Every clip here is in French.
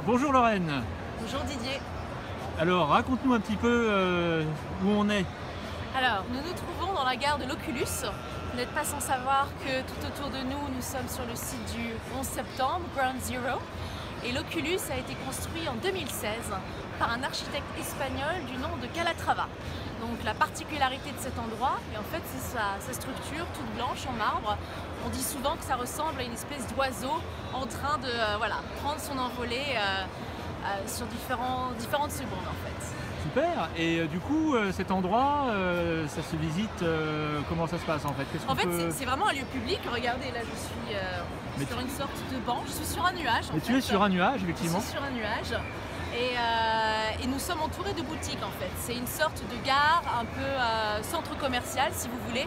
Bonjour Lorraine. Bonjour Didier. Alors raconte-nous un petit peu où on est. Alors, nous nous trouvons dans la gare de l'Oculus. Vous n'êtes pas sans savoir que tout autour de nous, nous sommes sur le site du 11 septembre, Ground Zero. Et l'Oculus a été construit en 2016 par un architecte espagnol du nom de Calatrava. Donc la particularité de cet endroit, et en fait c'est sa structure toute blanche en marbre. On dit souvent que ça ressemble à une espèce d'oiseau en train de prendre son envolée sur différentes secondes en fait. Super. Et du coup cet endroit, ça se visite, comment ça se passe en fait? En fait c'est vraiment un lieu public. Regardez, là je suis sur une sorte de banc, je suis sur un nuage. Mais tu es sur un nuage effectivement. Je suis sur un nuage. Et nous sommes entourés de boutiques en fait. C'est une sorte de gare, un peu centre commercial si vous voulez,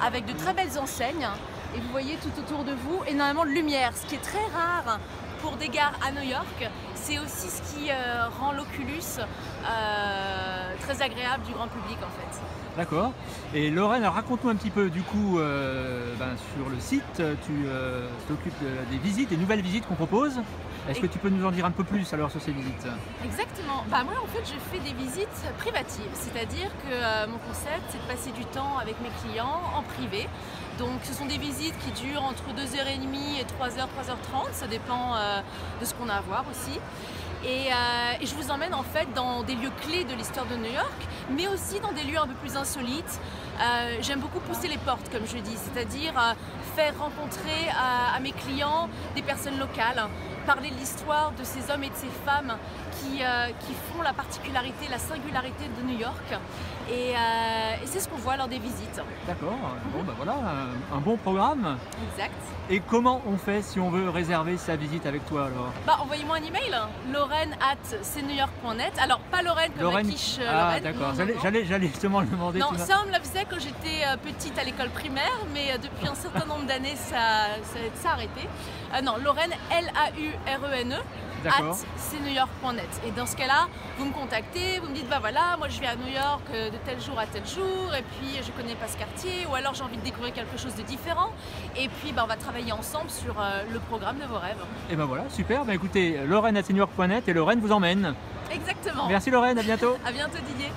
avec de très belles enseignes. Et vous voyez tout autour de vous énormément de lumière, ce qui est très rare pour des gares à New York. C'est aussi ce qui rend l'Oculus très agréable du grand public en fait. D'accord. Et Lorraine, raconte-nous un petit peu du coup sur le site, tu t'occupes des visites, des nouvelles visites qu'on propose. Est-ce que tu peux nous en dire un peu plus alors sur ces visites? Exactement. Moi en fait je fais des visites privatives, c'est-à-dire que mon concept c'est de passer du temps avec mes clients en privé. Donc ce sont des visites qui durent entre 2h30 et 3h, 3h30, ça dépend de ce qu'on a à voir aussi. Et je vous emmène en fait dans des lieux clés de l'histoire de New York, mais aussi dans des lieux un peu plus insolites. J'aime beaucoup pousser les portes, comme je dis, c'est-à-dire faire rencontrer à mes clients des personnes locales, parler de l'histoire de ces hommes et de ces femmes qui font la particularité, la singularité de New York. Et c'est ce qu'on voit lors des visites. D'accord, bon voilà, un bon programme. Exact. Et comment on fait si on veut réserver sa visite avec toi alors? Envoyez-moi un email, lorraine@cnewyork.net. Alors pas Lorraine comme la quiche Lorraine. D'accord, j'allais justement le demander. Non, ça on me le faisait quand j'étais petite à l'école primaire, mais depuis un certain nombre d'années ça a arrêté. Non, Lorraine, LAURENE @cnewyork.net. Et dans ce cas-là, vous me contactez, vous me dites voilà, moi je vais à New York de tel jour à tel jour, et puis je connais pas ce quartier, ou alors j'ai envie de découvrir quelque chose de différent. Et puis on va travailler ensemble sur le programme de vos rêves. Et voilà, super. Écoutez, Lorraine@cnewyork.net et Lorraine vous emmène. Exactement. Merci Lorraine, à bientôt. À bientôt Didier.